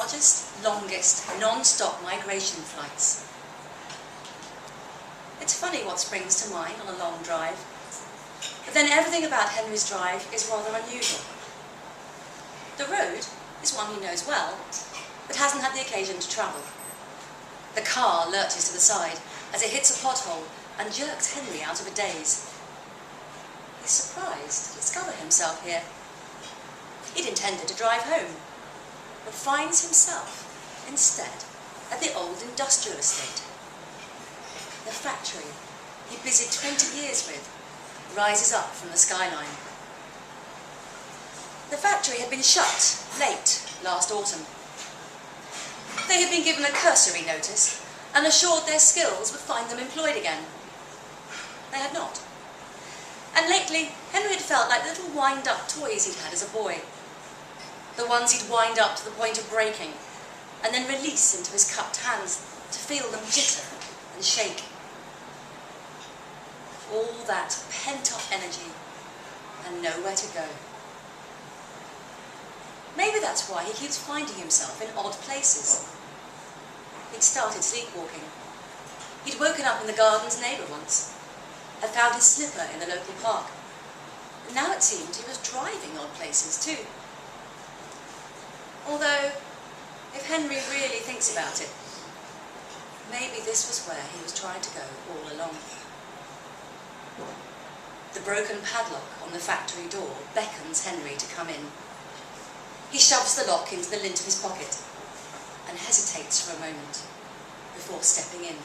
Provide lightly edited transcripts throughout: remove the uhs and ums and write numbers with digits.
largest, longest, non-stop migration flights. It's funny what springs to mind on a long drive, but then everything about Henry's drive is rather unusual. The road is one he knows well, but hasn't had the occasion to travel. The car lurches to the side as it hits a pothole and jerks Henry out of a daze. He's surprised to discover himself here. He'd intended to drive home, but finds himself, instead, at the old industrial estate. The factory he busied 20 years with rises up from the skyline. The factory had been shut late last autumn. They had been given a cursory notice and assured their skills would find them employed again. They had not. And lately, Henry had felt like the little wind-up toys he'd had as a boy. The ones he'd wind up to the point of breaking, and then release into his cupped hands to feel them jitter and shake. All that pent-up energy, and nowhere to go. Maybe that's why he keeps finding himself in odd places. He'd started sleepwalking. He'd woken up in the garden's neighbour once, had found his slipper in the local park, and now it seemed he was driving odd places too. Although, if Henry really thinks about it, maybe this was where he was trying to go all along. The broken padlock on the factory door beckons Henry to come in. He shoves the lock into the lint of his pocket and hesitates for a moment before stepping in.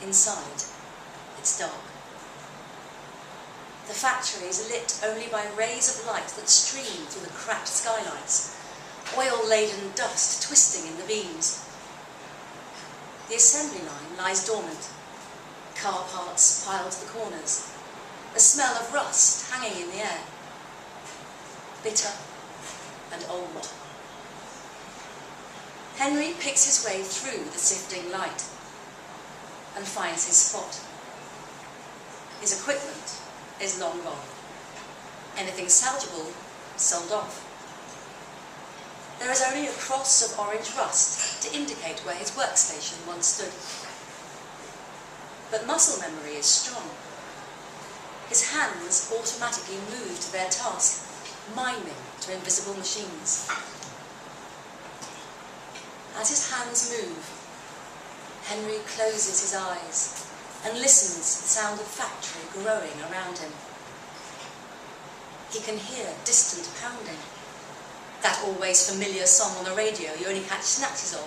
Inside, it's dark. The factory is lit only by rays of light that stream through the cracked skylights, oil-laden dust twisting in the beams. The assembly line lies dormant, car parts piled to the corners, a smell of rust hanging in the air. Bitter and old. Henry picks his way through the sifting light and finds his spot. His equipment is long gone. Anything salvageable sold off. There is only a cross of orange rust to indicate where his workstation once stood. But muscle memory is strong. His hands automatically move to their task, miming to invisible machines. As his hands move, Henry closes his eyes and listens to the sound of factory growing around him. He can hear distant pounding, that always familiar song on the radio you only catch snatches of,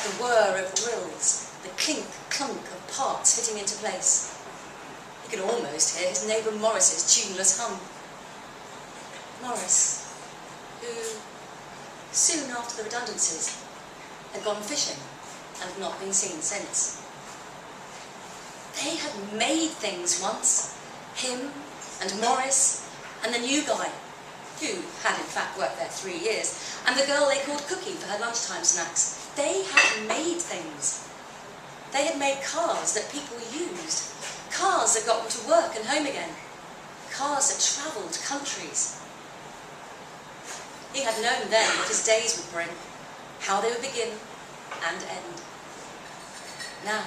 the whir of drills, the clink-clunk of parts fitting into place. He can almost hear his neighbour Morris's tuneless hum. Morris, who, soon after the redundancies, had gone fishing and had not been seen since. They had made things once, him and Morris and the new guy, who had in fact worked there 3 years, and the girl they called Cookie for her lunchtime snacks. They had made things. They had made cars that people used, cars that got them to work and home again, cars that travelled countries. He had known then what his days would bring, how they would begin and end. Now,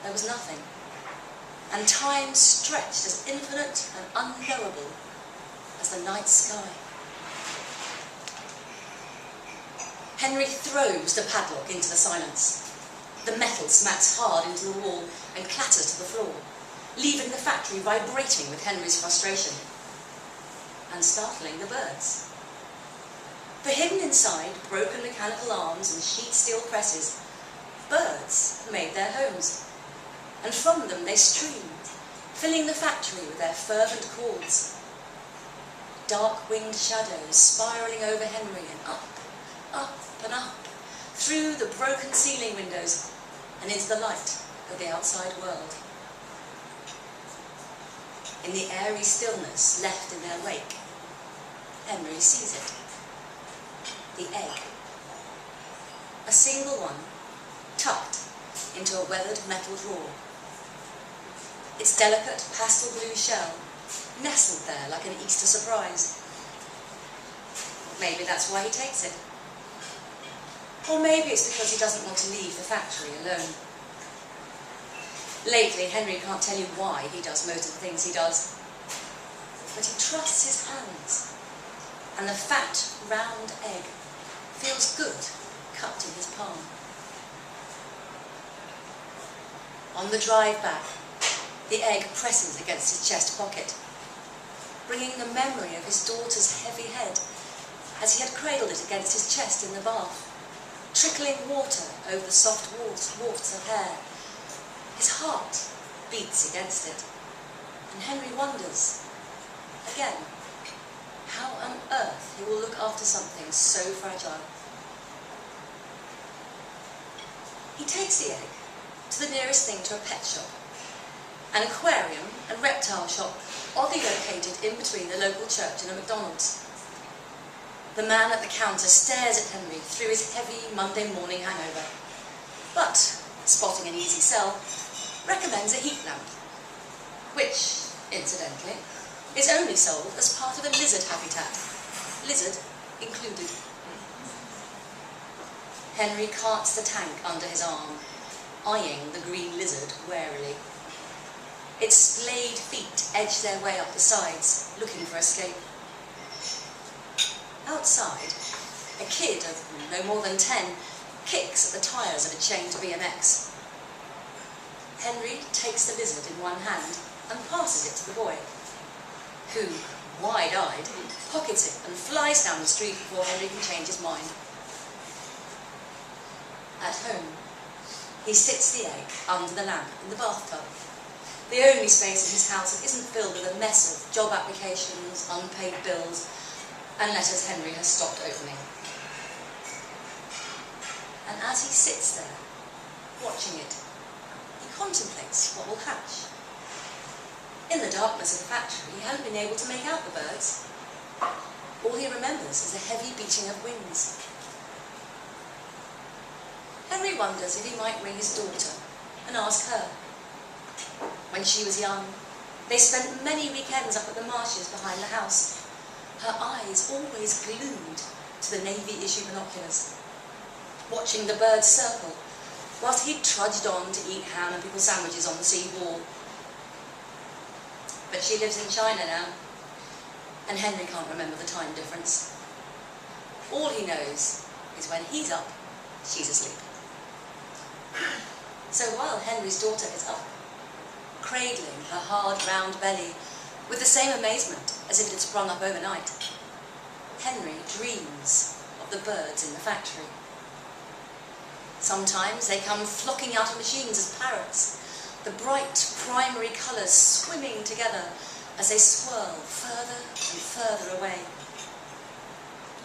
there was nothing, and time stretched as infinite and unknowable as the night sky. Henry throws the padlock into the silence. The metal smacks hard into the wall and clatters to the floor, leaving the factory vibrating with Henry's frustration and startling the birds. For hidden inside broken mechanical arms and sheet steel presses, birds made their homes, and from them they streamed, filling the factory with their fervent calls. Dark-winged shadows spiralling over Henry and up and up, through the broken ceiling windows and into the light of the outside world. In the airy stillness left in their wake, Henry sees it. The egg. A single one, tucked into a weathered metal drawer. Its delicate pastel blue shell nestled there like an Easter surprise. Maybe that's why he takes it. Or maybe it's because he doesn't want to leave the factory alone. Lately, Henry can't tell you why he does most of the things he does. But he trusts his hands, and the fat, round egg feels good cupped in his palm. On the drive back, the egg presses against his chest pocket, bringing the memory of his daughter's heavy head as he had cradled it against his chest in the bath, trickling water over the soft wafts of hair. His heart beats against it, and Henry wonders, again, how on earth he will look after something so fragile. He takes the egg to the nearest thing to a pet shop, an aquarium and reptile shop oddly located in between the local church and a McDonald's. The man at the counter stares at Henry through his heavy Monday morning hangover, but, spotting an easy sell, recommends a heat lamp, which, incidentally, is only sold as part of a lizard habitat, lizard included. Henry carts the tank under his arm, eyeing the green lizard warily. Its splayed feet edge their way up the sides, looking for escape. Outside, a kid of no more than 10 kicks at the tyres of a chained BMX. Henry takes the lizard in one hand and passes it to the boy, who, wide-eyed, pockets it and flies down the street before Henry can change his mind. At home, he sits the egg under the lamp in the bathtub, the only space in his house that isn't filled with a mess of job applications, unpaid bills, and letters Henry has stopped opening. And as he sits there, watching it, he contemplates what will hatch. In the darkness of the factory, he hadn't been able to make out the birds. All he remembers is the heavy beating of wings. Henry wonders if he might ring his daughter and ask her. When she was young, they spent many weekends up at the marshes behind the house, her eyes always glued to the Navy-issue binoculars, watching the birds circle, whilst he trudged on to eat ham and pickle sandwiches on the sea wall. But she lives in China now, and Henry can't remember the time difference. All he knows is when he's up, she's asleep. So while Henry's daughter is up, cradling her hard round belly with the same amazement as if it had sprung up overnight, Henry dreams of the birds in the factory. Sometimes they come flocking out of machines as parrots, the bright primary colours swimming together as they swirl further and further away.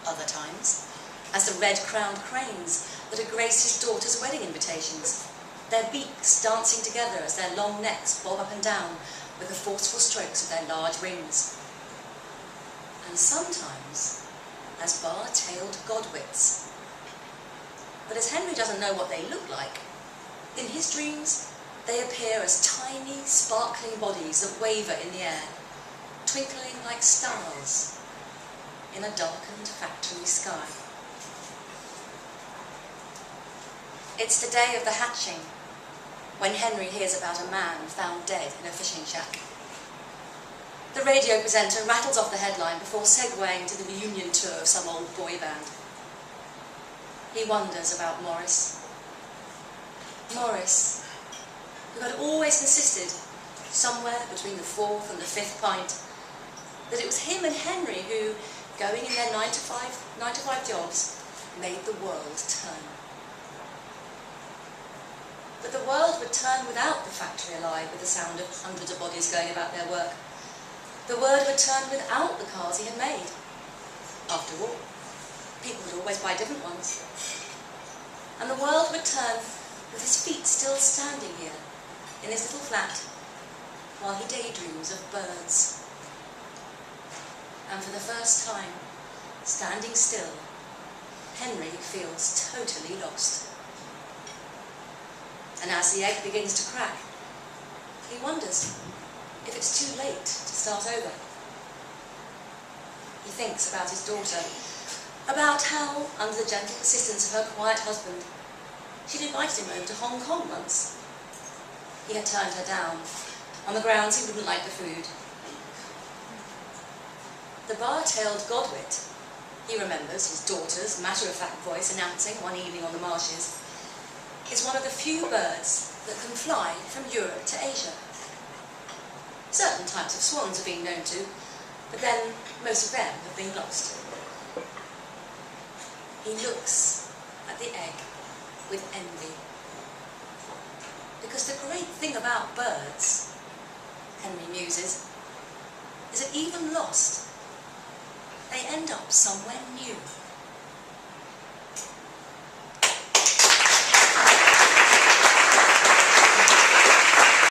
Other times, as the red-crowned cranes that had graced his daughter's wedding invitations, their beaks dancing together as their long necks bob up and down with the forceful strokes of their large wings. And sometimes as bar-tailed godwits. But as Henry doesn't know what they look like, in his dreams they appear as tiny, sparkling bodies that waver in the air, twinkling like stars in a darkened factory sky. It's the day of the hatching, when Henry hears about a man found dead in a fishing shack. The radio presenter rattles off the headline before segueing to the reunion tour of some old boy band. He wonders about Morris. Morris, who had always insisted, somewhere between the 4th and the 5th pint, that it was him and Henry who, going in their 9-to-5 jobs, made the world turn. But the world would turn without the factory alive with the sound of hundreds of bodies going about their work. The world would turn without the cars he had made. After all, people would always buy different ones. And the world would turn with his feet still standing here in his little flat while he daydreams of birds. And for the first time, standing still, Henry feels totally lost. And as the egg begins to crack, he wonders if it's too late to start over. He thinks about his daughter, about how, under the gentle persistence of her quiet husband, she'd invited him over to Hong Kong once. He had turned her down, on the grounds he wouldn't like the food. The bar-tailed Godwit, he remembers his daughter's matter-of-fact voice announcing one evening on the marshes, is one of the few birds that can fly from Europe to Asia. Certain types of swans have been known to, but then most of them have been lost. He looks at the egg with envy. Because the great thing about birds, Henry muses, is that even lost, they end up somewhere new.